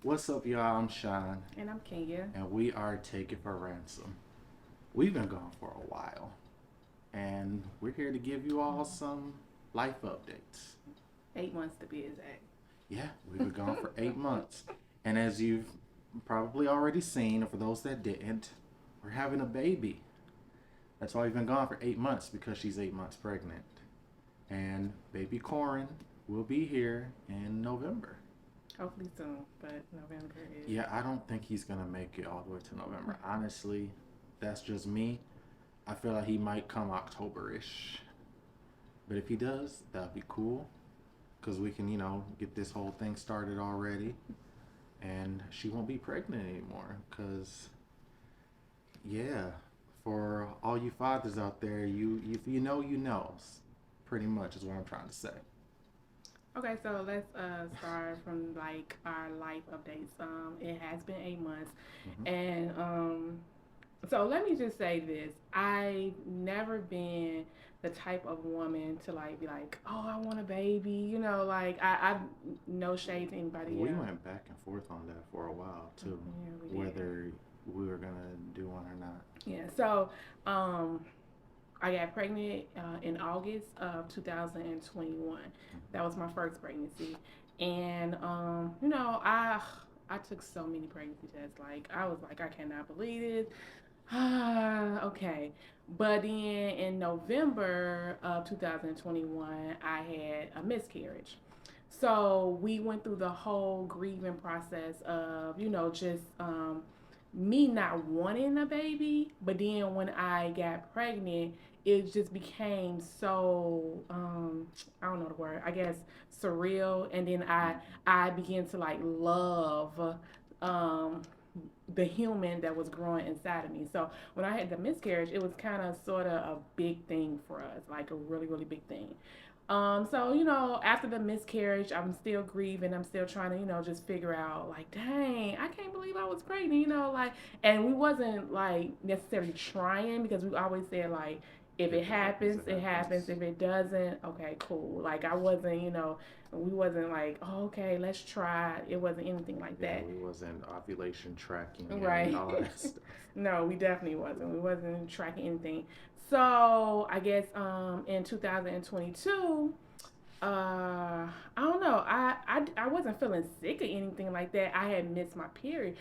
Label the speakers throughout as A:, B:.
A: What's up, y'all? I'm Shawn,
B: And I'm Kenya.
A: and we are taking for ransom. We've been gone for a while, and we're here to give you all some life updates.
B: 8 months to be exact.
A: Yeah, we've been gone for 8 months, and as you've probably already seen, or for those that didn't, we're having a baby. That's why we've been gone for 8 months because she's 8 months pregnant, and baby Corin will be here in November.
B: Hopefully soon, but November is.
A: Yeah, I don't think he's gonna make it all the way to November. Honestly, that's just me. I feel like he might come October-ish. But if he does, that'd be cool. Because we can, get this whole thing started already. And she won't be pregnant anymore. Because, yeah, for all you fathers out there, if you know, you know. Pretty much is what I'm trying to say.
B: Okay, so let's start from like our life updates. It has been 8 months,
A: Hmm.
B: and so let me just say this: I've never been the type of woman to like be like, oh, I want a baby. Like I no shade to anybody
A: We
B: else.
A: went back and forth on that for a while, too.
B: Yeah, we did.
A: Whether we were going to do one or not.
B: Yeah. So um, I got pregnant in August of 2021. That was my first pregnancy, and I took so many pregnancy tests. Like I was like, I cannot believe it. Okay, but then in November of 2021, I had a miscarriage. So we went through the whole grieving process of, just me not wanting a baby, but then when I got pregnant, it just became so I don't know the word. I guess surreal, and then I began to like love um the human that was growing inside of me. So when I had the miscarriage, it was kind of sort of a big thing for us, like a really really big thing. So after the miscarriage, I'm still grieving. I'm still trying to, just figure out, like, dang, I can't believe I was pregnant, like, and we wasn't like necessarily trying because we always said like, if
A: If
B: it
A: it happens,
B: happens,
A: it
B: it happens.
A: happens.
B: If it doesn't, okay, cool. Like I wasn't, we wasn't like, oh, okay, let's try. It wasn't anything like
A: Yeah,
B: that.
A: we wasn't ovulation tracking and
B: Right.
A: all of that stuff.
B: No, we definitely wasn't. We wasn't tracking anything. So I guess in 2022, I don't know. I wasn't feeling sick or anything like that. I had missed my period.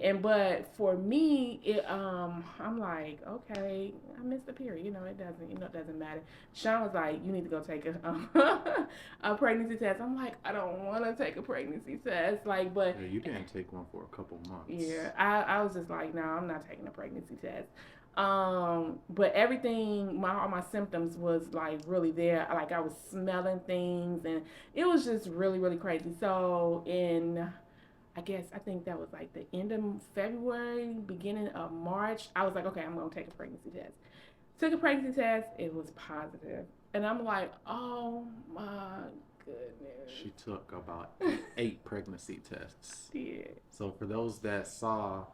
B: And but for me, I'm like, okay, I missed the period. It doesn't matter. Shawn was like, you need to go take a pregnancy test. I'm like, I don't want to take a pregnancy test. Like, but
A: Yeah, you didn't take one for a couple months.
B: yeah, I was just like, no, I'm not taking a pregnancy test. But everything, all my symptoms was like really there. Like I was smelling things, and it was just really, really crazy. So I think that was like the end of February, beginning of March. I was like, okay, I'm gonna take a pregnancy test. Took a pregnancy test. It was positive, and I'm like, oh my goodness.
A: She took about eight pregnancy tests.
B: Yeah.
A: So for those that saw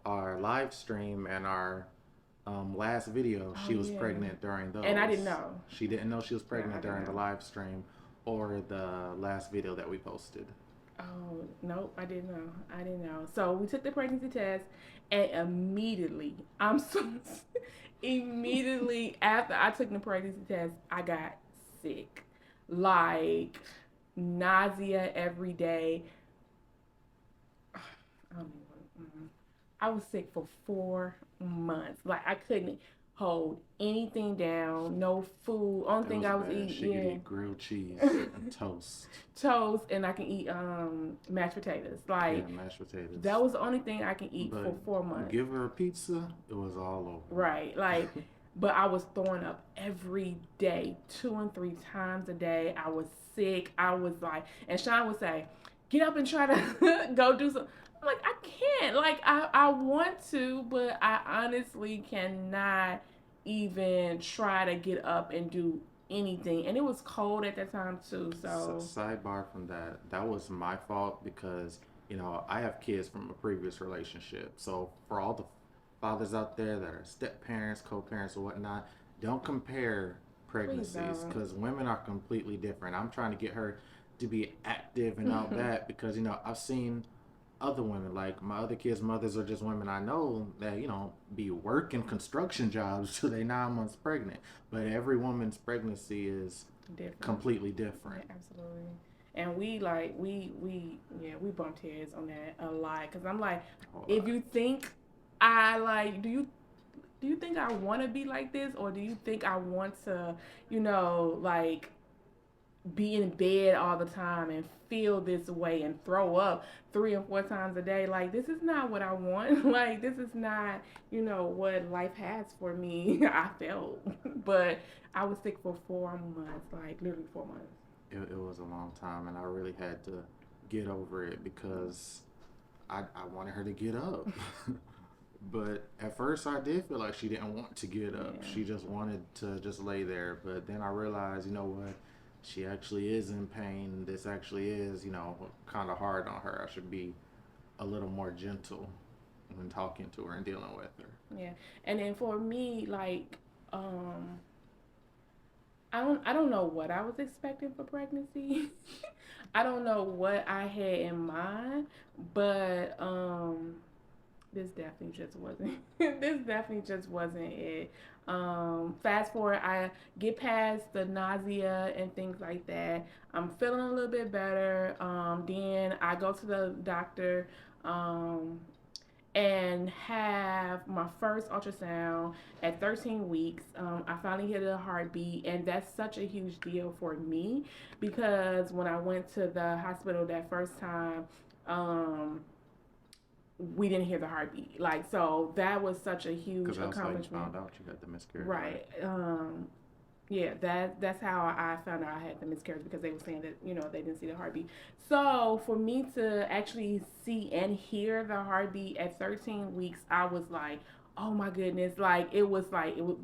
A: our live stream and our last video,
B: Oh
A: she was
B: yeah.
A: pregnant during
B: And I didn't
A: those.
B: know.
A: She didn't know she was
B: No, I
A: pregnant
B: didn't
A: during the
B: know.
A: live stream or the last video that we posted.
B: Oh, nope, I didn't know. I didn't know. So we took the pregnancy test, and immediately, immediately after I took the pregnancy test, I got sick. Like, nausea every day. I don't even, I was sick for 4 months. Like, I couldn't hold anything down, no food. Only
A: It
B: thing
A: was
B: I was
A: bad. She could
B: eating,
A: eat grilled cheese
B: yeah.
A: and toast.
B: Toast, and I can eat mashed potatoes.
A: Yeah,
B: Like
A: mashed potatoes.
B: that was the only thing I can eat for
A: But
B: 4 months.
A: give her a pizza, it was all
B: Right. Like,
A: over.
B: but I was throwing up every day, 2 and 3 times a day. I was sick. I was like, and Shawn would say, "Get up and try to go do some." I'm like, I can't. Like, I want to, but I honestly cannot even try to get up and do anything. And it was cold at that time too, so.
A: Sidebar from that, that was my fault because, I have kids from a previous relationship. So for all the fathers out there that are step parents, co parents, or whatnot, don't compare
B: Please
A: pregnancies
B: don't.
A: because women are completely different. I'm trying to get her to be active and all that because, I've seen other women. Like my other kids' mothers are just women I know that be working construction jobs till they 9 months pregnant. But every woman's pregnancy is
B: Different.
A: completely
B: Yeah,
A: different.
B: absolutely. And we like we bumped heads on that a lot because I'm like,
A: A
B: if
A: lot.
B: you think I like, do you think I want to be like this, or do you think I want to, like be in bed all the time and feel this way and throw up 3 or 4 times a day? Like, this is not what I want. Like, this is not, what life has for me. I felt, but I was sick for 4 months, like literally 4 months.
A: It was a long time, and I really had to get over it because I wanted her to get up. But at first, I did feel like she didn't want to get up.
B: Yeah.
A: She just wanted to just lay there. But then I realized, you know what? She actually is in pain. This actually is, kind of hard on her. I should be a little more gentle when talking to her and dealing with her.
B: Yeah. And then for me, like, um, I don't know what I was expecting for pregnancy. I don't know what I had in mind, but this definitely just wasn't this definitely just wasn't it. Fast forward, I get past the nausea and things like that. I'm feeling a little bit better. Then I go to the doctor. Um, and have my first ultrasound at 13 weeks. I finally hit a heartbeat, and that's such a huge deal for me because when I went to the hospital that first time, um, we didn't hear the heartbeat. Like, so that was such a huge
A: Because that's how you
B: accomplishment.
A: found out you had the miscarriage, right?
B: Right. Yeah, that's how I found out I had the miscarriage because they were saying that they didn't see the heartbeat. So for me to actually see and hear the heartbeat at 13 weeks, I was like, oh my goodness, like it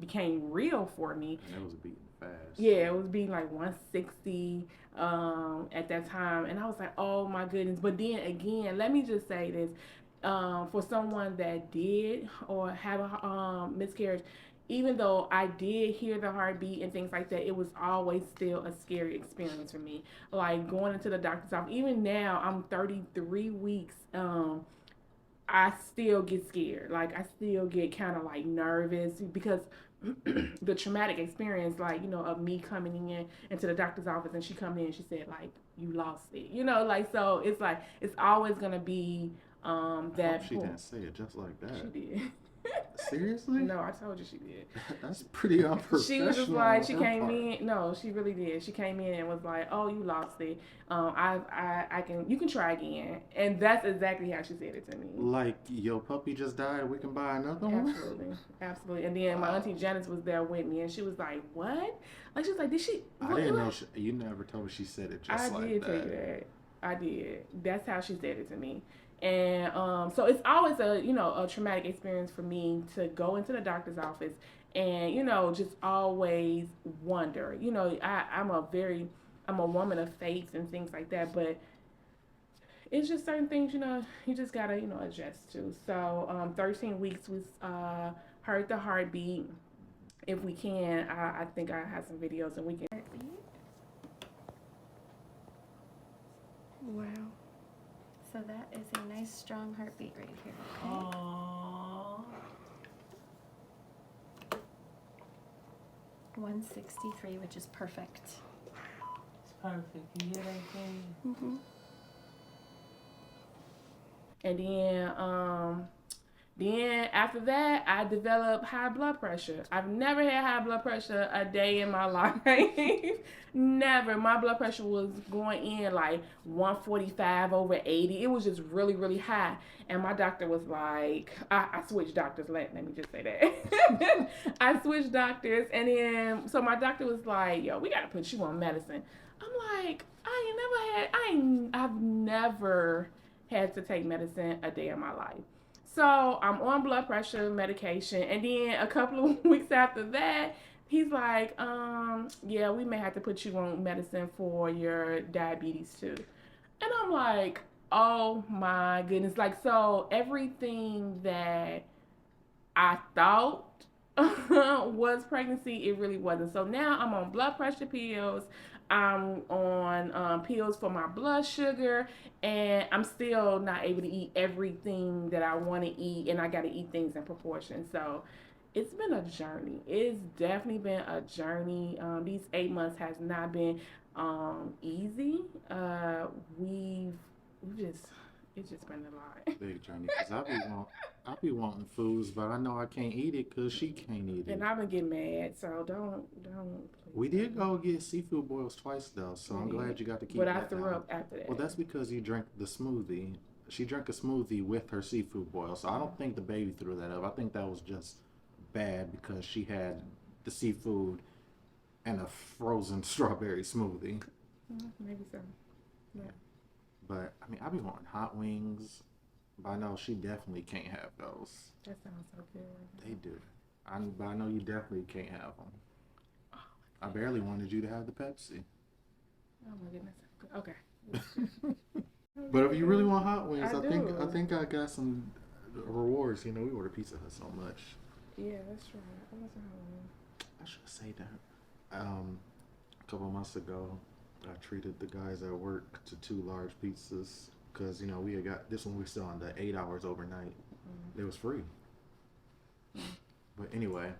B: became real for me.
A: And it was beating fast.
B: Yeah, it was being like 160 at that time, and I was like, oh my goodness. But then again, let me just say this: for someone that did or have a miscarriage, even though I did hear the heartbeat and things like that, it was always still a scary experience for me. Like going into the doctor's office. Even now, I'm 33 weeks. I still get scared. Like I still get kind of like nervous because the traumatic experience, like of me coming in into the doctor's office and she come in and she said like you lost it, like so it's like it's always gonna be
A: I
B: that.
A: hope she didn't say it just like that.
B: She did.
A: Seriously?
B: No, I told you she did.
A: That's pretty unprofessional.
B: She was just like,
A: on
B: she
A: her
B: came
A: part.
B: in. No, she really did. She came in and was like, "Oh, you lost it. I can. You can try again." And that's exactly how she said it to me.
A: Like your puppy just died, we can buy another one.
B: Absolutely, absolutely. And then my
A: Wow.
B: auntie Janice was there with me, and she was like, "What?" Like she was like, "Did she?"
A: I didn't know. You never told me she said it
B: I
A: just like
B: did
A: that.
B: tell you that. I did. That's how she said it to me. And so it's always a traumatic experience for me to go into the doctor's office and just always wonder. I'm a woman of faith and things like that, but it's just certain things you just gotta adjust to. So 13 weeks was heard the heartbeat. If we can, I think I have some videos and we can.
C: Wow. So that is a nice strong heartbeat right here. Okay.
B: Aww.
C: 163, which is perfect.
B: It's perfect. You hear that thing?
C: Mm-hmm.
B: And then after that, I developed high blood pressure. I've never had high blood pressure a day in my life. Never. My blood pressure was going in like 145 over 80. It was just really, really high. And my doctor was like, I switched doctors. Let me just say that. I switched doctors. And then, so my doctor was like, yo, we got to put you on medicine. I'm like, I've never had to take medicine a day in my life. So I'm on blood pressure medication, and then a couple of weeks after that, he's like, yeah, we may have to put you on medicine for your diabetes too. And I'm like, oh my goodness. Like, so everything that I thought was pregnancy, it really wasn't. So now I'm on blood pressure pills. I'm on pills for my blood sugar, and I'm still not able to eat everything that I want to eat, and I got to eat things in proportion. So it's been a journey. It's definitely been a journey. These 8 months has not been easy. We've just it's just been a lot.
A: Big journey. Cause I be wanting foods, but I know I can't eat it because she can't eat it.
B: And I've been getting mad, so don't.
A: We did go get seafood boils twice though, so I'm glad you got to keep
B: But
A: that
B: I threw
A: down.
B: up after that.
A: Well, that's because you drank the smoothie. She drank a smoothie with her seafood boil, so I don't think the baby threw that up. I think that was just bad because she had the seafood and a frozen strawberry smoothie.
B: Maybe so. Yeah.
A: But I mean, I be wanting hot wings, but I know she definitely can't have those.
B: That sounds so good.
A: They do. But I know you definitely can't have them. I barely wanted you to have the Pepsi.
B: Oh my goodness. Okay.
A: But if you really want hot wings,
B: I
A: I think I got some rewards. You know, we order Pizza Hut so much.
B: Yeah, that's right. I want some hot wings.
A: I should say that. A couple months ago, I treated the guys at work to 2 large pizzas because you know we had got this one. We still on the 8 hours overnight. It was free. But anyway,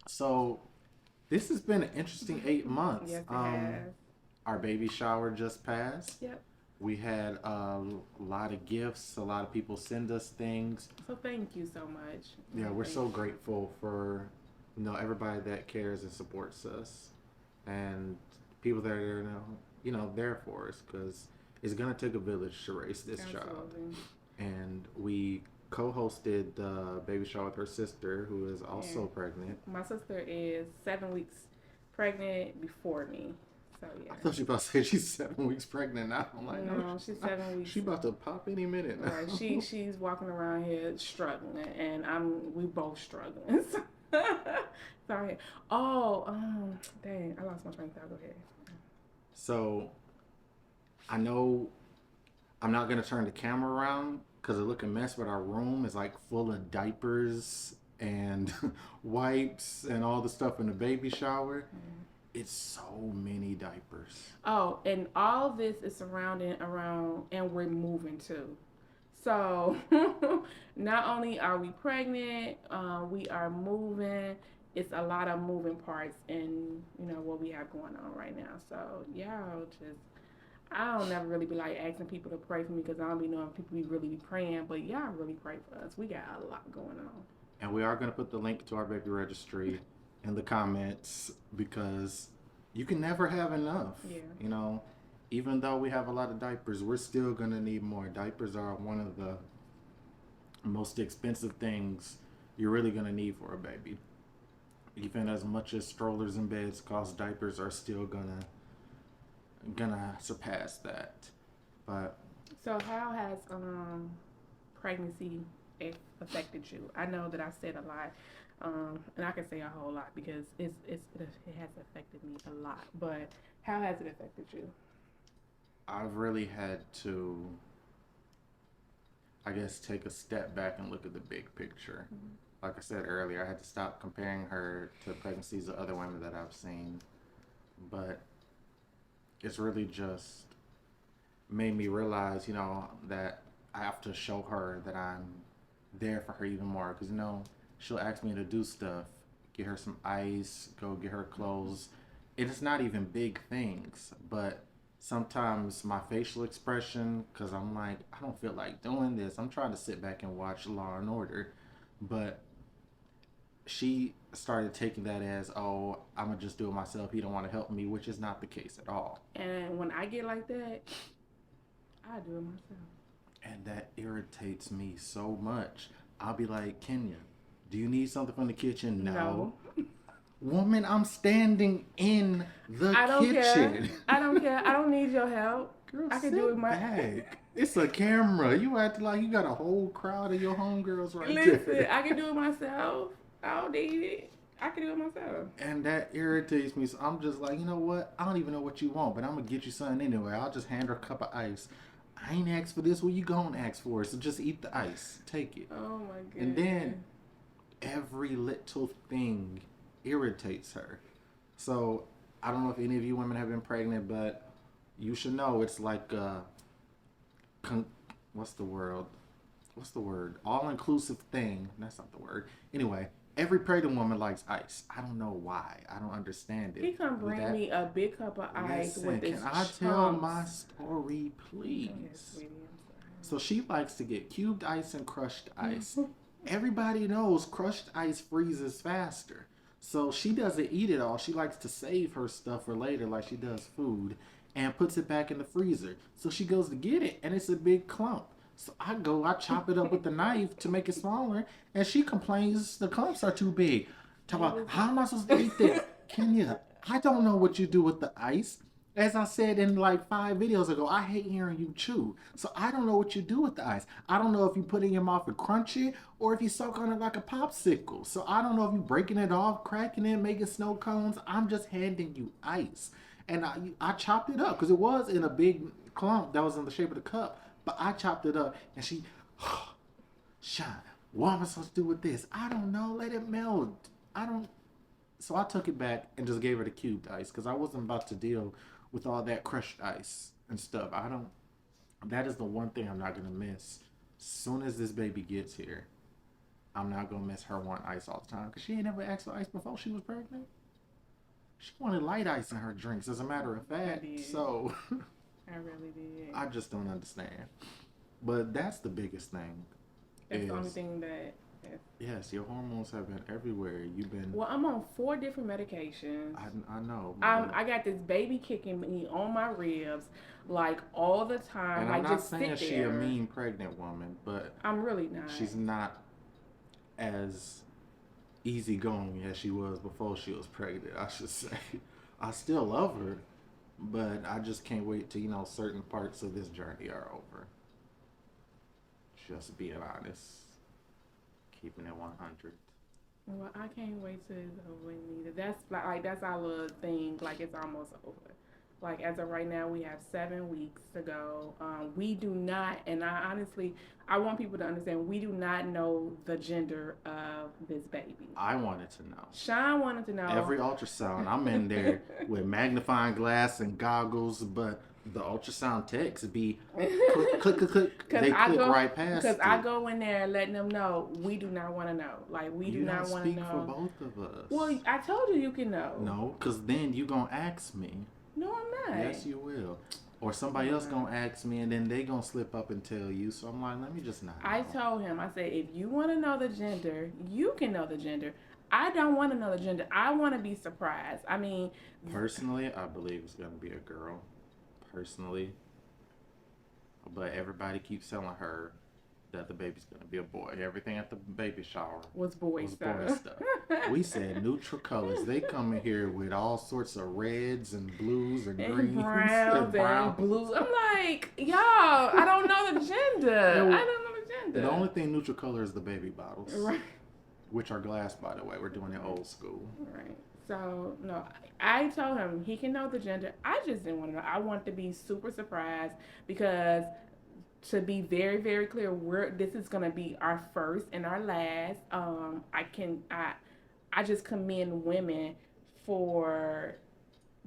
A: so this has been an interesting 8 months.
B: Yes, it has.
A: Our baby shower just passed.
B: Yep.
A: We had a lot of gifts. A lot of people send us things.
B: So thank you so much.
A: Yeah, we're so grateful for everybody that cares and supports us, and people that are there for us because it's gonna take a village to raise this child. And we co-hosted the baby shower with her sister, who is also pregnant.
B: My sister is 7 weeks pregnant before me. So yeah.
A: I thought she about to say she's 7 weeks pregnant now. I'm like,
B: no, she's 7 weeks.
A: She about to pop any minute now.
B: Right. She's walking around here struggling, and we both struggling. Sorry. Oh, dang, I lost my train of thought. Go ahead.
A: So, I know I'm not gonna turn the camera around because it look a mess, but our room is like full of diapers and wipes and all the stuff in the baby shower. It's so many diapers.
B: Oh, and all this is surrounding around, and we're moving too. So, not only are we pregnant, we are moving. It's a lot of moving parts in, what we have going on right now. So, y'all just, I don't never really be like asking people to pray for me because I don't be knowing people be really be praying, but y'all really pray for us. We got a lot going on.
A: And we are going to put the link to our baby registry in the comments because you can never have enough.
B: Yeah.
A: Even though we have a lot of diapers, we're still going to need more. Diapers are one of the most expensive things you're really going to need for a baby. Even as much as strollers and beds cost, diapers are still gonna surpass that. But
B: so how has pregnancy affected you? I know that I said a lot, and I can say a whole lot because it has affected me a lot. But how has it affected you?
A: I've really had to, I guess, take a step back and look at the big picture. Like I said earlier, I had to stop comparing her to pregnancies of other women that I've seen. But it's really just made me realize, that I have to show her that I'm there for her even more. Because, she'll ask me to do stuff, get her some ice, go get her clothes. It's not even big things, but sometimes my facial expression, because I'm like, I don't feel like doing this. I'm trying to sit back and watch Law and Order. But she started taking that as, oh, I'm going to just do it myself. He don't want to help me, which is not the case at all.
B: And when I get like that, I do it myself.
A: And that irritates me so much. I'll be like, Kenya, do you need something from the kitchen? No. Woman, I'm standing in the kitchen.
B: I don't care. I don't need your help.
A: Girl,
B: I can do it
A: myself. It's a camera. You act like you got a whole crowd of your homegirls right there.
B: Listen, I can do it myself. I don't need it. I can do it myself.
A: And that irritates me. So I'm just like, you know what? I don't even know what you want, but I'm going to get you something anyway. I'll just hand her a cup of ice. I ain't asked for this. What you going to ask for? So just eat the ice. Take it.
B: Oh, my God.
A: And then every little thing irritates her. So I don't know if any of you women have been pregnant, but you should know it's like con- what's the word? What's the word? All inclusive thing. That's not the word. Anyway, every pregnant woman likes ice. I don't know why. I don't understand it.
B: He come
A: But
B: bring me a big cup of ice
A: listen,
B: with
A: can
B: his
A: I tell my
B: chunks.
A: story,
B: Go ahead,
A: please?
B: sweetie. I'm
A: So she likes to get cubed ice and crushed ice.
B: sorry.
A: Everybody knows crushed ice freezes faster. So she doesn't eat it all. She likes to save her stuff for later, like she does food, and puts it back in the freezer. So she goes to get it, and it's a big clump. So I chop it up with the knife to make it smaller, and she complains the clumps are too big. Talk
B: It
A: about,
B: was.
A: how am I supposed to eat this? Kenya, I don't know what you do with the ice. As I said in like 5 videos ago, I hate hearing you chew. So I don't know what you do with the ice. I don't know if you put it in your mouth and crunch it or if you suck on it like a popsicle. So I don't know if you breaking it off, cracking it, making snow cones. I'm just handing you ice. And I chopped it up because it was in a big clump that was in the shape of the cup. But I chopped it up and she, Shawn, what am I supposed to do with this? I don't know. Let it melt. I don't. So I took it back and just gave her the cubed ice because I wasn't about to deal with all that crushed ice and stuff. I don't. That is the one thing I'm not gonna miss. As soon as this baby gets here, I'm not gonna miss her wanting ice all the time because she ain't never asked for ice before she was pregnant. She wanted light ice in her drinks, as a matter of fact.
B: did.
A: So
B: I really did.
A: I just don't understand. But that's the biggest thing.
B: That's the only
A: Is
B: thing that.
A: yes, your hormones have been everywhere. You've been.
B: Well, I'm on 4 different medications.
A: I know.
B: I got this baby kicking me on my ribs, like all the time.
A: And
B: like
A: I'm not
B: just
A: saying
B: sit
A: she
B: there.
A: a mean pregnant woman, but
B: I'm really not.
A: she's not as easygoing as she was before she was pregnant, I should say. I still love her, but I just can't wait till, certain parts of this journey are over. Just being honest. Keeping it 100.
B: Well, I can't wait to it's over neither. That's like that's our little thing. Like it's almost over. Like as of right now, we have 7 weeks to go. We do not, and I want people to understand, we do not know the gender of this baby.
A: I wanted to know.
B: Shawn wanted to know.
A: Every ultrasound, I'm in there with magnifying glass and goggles, but the ultrasound techs be click, click, click, click. They click right past it.
B: Because I go in there letting them know we do not want to know. Like we do not want to know.
A: You don't speak for both of us.
B: Well, I told you can know.
A: No, because then you gonna ask me.
B: No, I'm not.
A: Yes, you will. Or somebody else gonna ask me, and then they gonna slip up and tell you. So I'm like, let me just not know.
B: I told him, I said, if you want to know the gender, you can know the gender. I don't want to know the gender. I want to be surprised. I mean,
A: personally, I believe it's gonna be a girl. Personally, but everybody keeps telling her that the baby's gonna be a boy. Everything at the baby shower
B: was boy stuff.
A: We said neutral colors. They come in here with all sorts of reds and blues and
B: and
A: greens
B: browns and blues. I'm like, y'all, I don't know the gender. I don't know the gender.
A: The only thing neutral color is the baby bottles,
B: right?
A: Which are glass, by the way. We're doing it old school.
B: Right. So no, I told him he can know the gender. I just didn't want to know. I want to be super surprised because, to be very, very clear, this is gonna be our first and our last. I just commend women for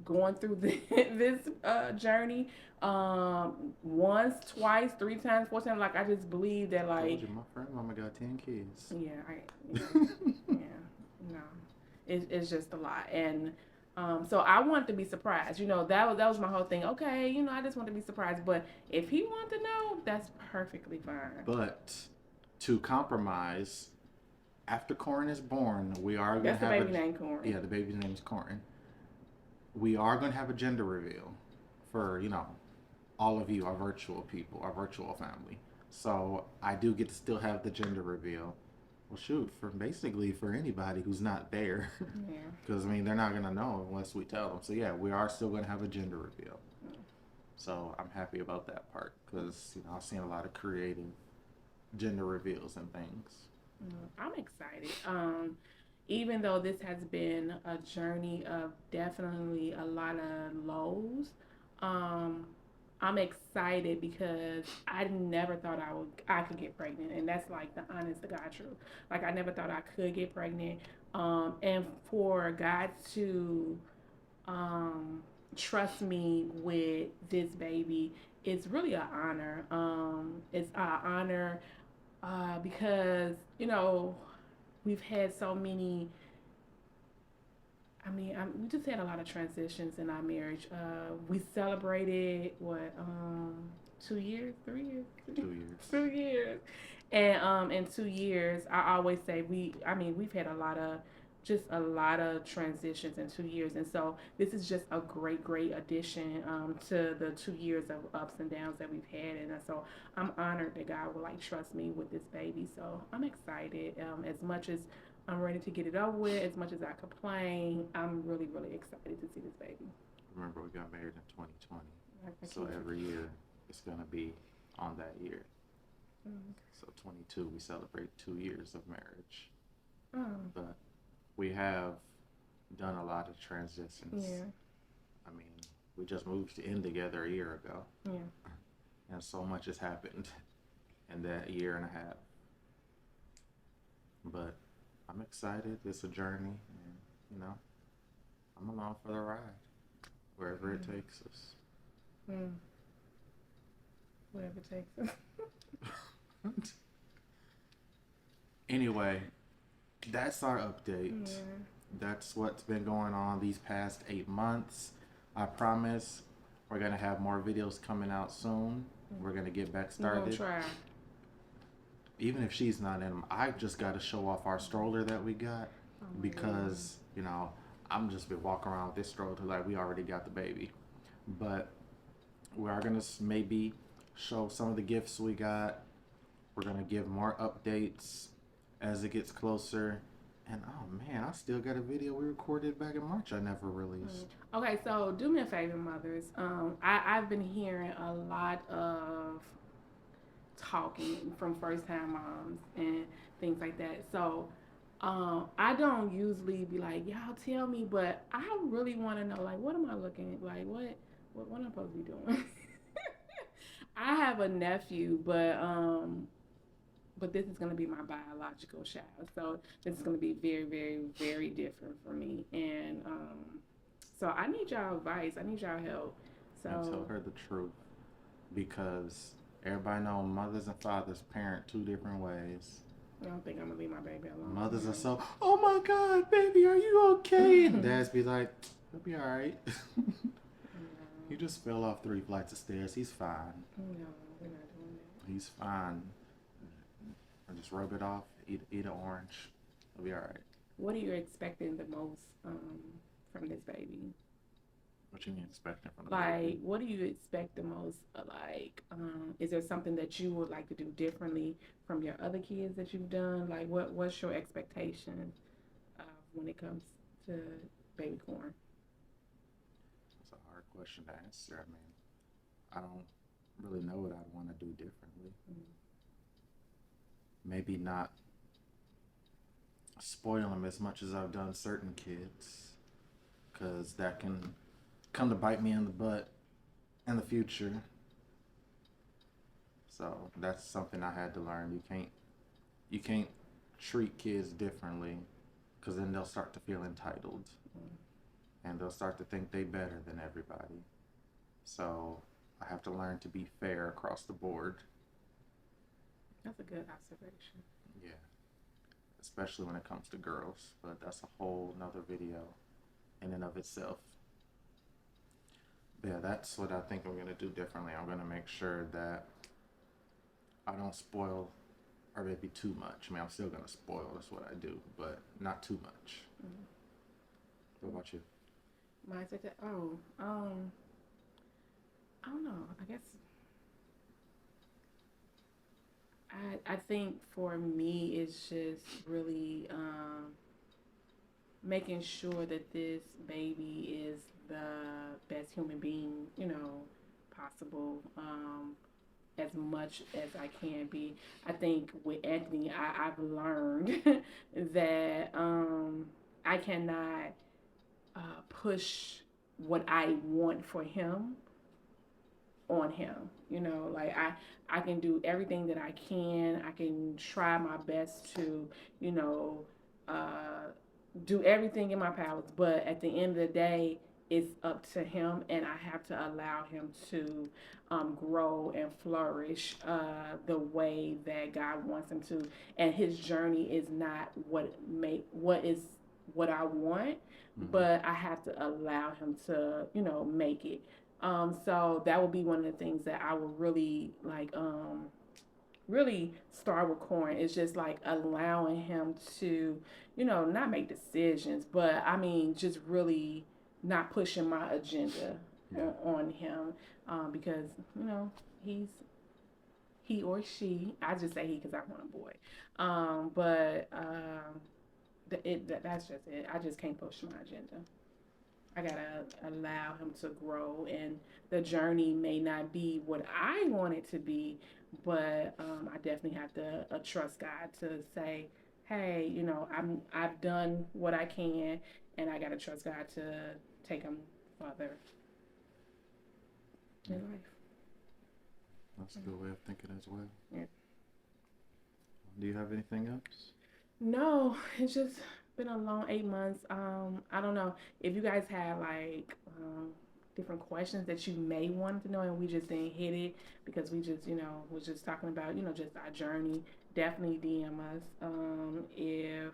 B: going through this journey once, twice, 3 times, 4 times. Like I just believe that, like,
A: I told you, my friend mama got 10 kids.
B: Yeah, no, it's just a lot, and so I want to be surprised. That was my whole thing. Okay, I just want to be surprised. But if he wants to know, that's perfectly fine.
A: But to compromise, after Corin is born, we are going to have
B: the baby named Corin.
A: Yeah, the baby's name is Corin. We are going to have a gender reveal for, all of you, our virtual people, our virtual family. So I do get to still have the gender reveal. Well, shoot, for anybody who's not there.
B: Yeah.
A: Because, they're not going to know unless we tell them. So, yeah, we are still going to have a gender reveal.
B: Yeah.
A: So I'm happy about that part because, I've seen a lot of creative gender reveals and things.
B: I'm excited. Even though this has been a journey of definitely a lot of lows, I'm excited because I never thought I could get pregnant, and that's like the honest to God truth. Like I never thought I could get pregnant, and for God to trust me with this baby, it's really an honor. It's an honor because we've had so many. We just had a lot of transitions in our marriage. We celebrated what 2 years, 3 years,
A: 2 years.
B: 2 years, and in 2 years, I always say we've had a lot of transitions in 2 years, and so this is just a great addition to the 2 years of ups and downs that we've had, and so I'm honored that God would like trust me with this baby. So I'm excited. As much as I'm ready to get it over with, as much as I complain, I'm really excited to see this baby.
A: Remember, we got married in 2020, so
B: can't-
A: every year it's gonna be on that year.
B: Mm.
A: So 22, we celebrate 2 years of marriage,
B: Oh,
A: but we have done a lot of transitions.
B: yeah,
A: I mean, we just moved in together a year ago,
B: yeah.
A: and so much has happened in that year and a half. But I'm excited. It's a journey, and I'm along for the ride, wherever it takes us.
B: Mm. Whatever it takes.
A: Anyway, that's our update.
B: Yeah.
A: That's what's been going on these past 8 months. I promise we're gonna have more videos coming out soon. We're gonna get back
B: We're gonna
A: started.
B: try.
A: Even if she's not in them, I just got to show off our stroller that we got
B: Oh my
A: because I'm just been walking around with this stroller like we already got the baby. But we are gonna maybe show some of the gifts we got. We're gonna give more updates as it gets closer. And oh man, I still got a video we recorded back in March I never released.
B: Okay, so do me a favor, mothers. I've been hearing a lot of talking from first time moms and things like that. So I don't usually be like, y'all tell me, but I really want to know, like, what am I looking at? Like, what am I supposed to be doing? I have a nephew, but this is going to be my biological child. So this is going to be very different for me. And so I need y'all advice. I need y'all help.
A: And tell
B: So
A: her the truth because everybody know mothers and fathers parent two different ways.
B: I don't think I'm going to leave my baby alone.
A: Mothers are so, oh my God, baby, are you okay? And dads be like, he'll be all right. He just fell off 3 flights of stairs. He's fine.
B: No, we're not doing that.
A: He's fine. And just rub it off. Eat an orange. He'll be all right.
B: What are you expecting the most from this baby?
A: What you mean expecting from the
B: Like,
A: baby?
B: what do you expect the most? Is there something that you would like to do differently from your other kids that you've done? Like, what's your expectation when it comes to baby corn?
A: It's a hard question to answer. I mean, I don't really know what I'd want to do differently. Maybe not spoil them as much as I've done certain kids, because that can come to bite me in the butt in the future. So that's something I had to learn. You can't treat kids differently, because then they'll start to feel entitled, and they'll start to think they better than everybody. So I have to learn to be fair across the board.
B: That's a good observation.
A: Yeah, especially when it comes to girls, but that's a whole nother video in and of itself. Yeah, that's what I think I'm gonna do differently. I'm gonna make sure that I don't spoil our baby too much. I mean, I'm still gonna spoil, that's what I do, but not too much. What about you?
B: My expectation. I don't know. I guess I think for me it's just really making sure that this baby is the best human being, possible, as much as I can be. I think with Anthony, I've learned that I cannot push what I want for him on him. Like I can do everything that I can. I can try my best to, uh, do everything in my powers. But at the end of the day, it's up to him, and I have to allow him to grow and flourish the way that God wants him to. And his journey is not what I want, but I have to allow him to, make it. So that would be one of the things that I would really like. Really start with Corin is just like allowing him to, not make decisions, but I mean, just really not pushing my agenda on him, because he's he or she. I just say he because I want a boy, but that's just it. I just can't push my agenda. I gotta allow him to grow, and the journey may not be what I want it to be, but I definitely have to trust God to say, "Hey, I've done what I can, and I gotta trust God to take him further in life."
A: That's a good way of thinking as well.
B: Yeah.
A: Do you have anything else?
B: No, it's just been a long 8 months. I don't know if you guys have like different questions that you may want to know, and we just didn't hit it because we just, was just talking about, just our journey. Definitely DM us. If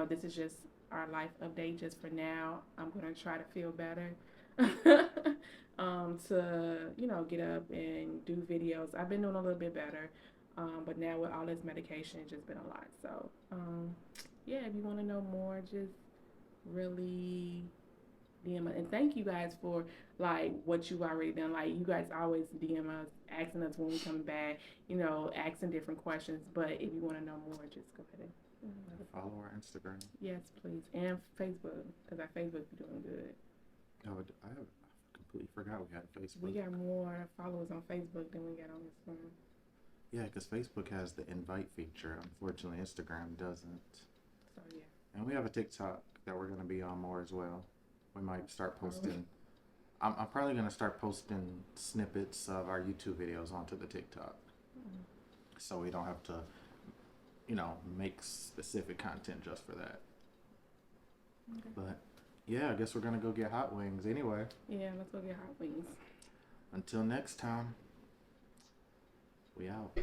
B: this is just our life update just for now. I'm gonna try to feel better. To get up and do videos. I've been doing a little bit better. But now with all this medication, it's just been a lot. So, yeah, if you want to know more, just really DM us. And thank you guys for, like, what you've already done. Like, you guys always DM us, asking us when we come back, asking different questions. But if you want to know more, just go ahead and
A: follow our Instagram.
B: Yes, please. And Facebook, because our Facebook be doing good.
A: Oh, I completely forgot we had Facebook.
B: We got more followers on Facebook than we got on Instagram.
A: Yeah, because Facebook has the invite feature. Unfortunately, Instagram doesn't.
B: So, yeah.
A: And we have a TikTok that we're going to be on more as well. We might start posting. I'm probably going to start posting snippets of our YouTube videos onto the TikTok. So we don't have to, make specific content just for that. Okay. But, yeah, I guess we're going to go get hot wings anyway.
B: Yeah, let's go get hot wings.
A: Until next time. We out.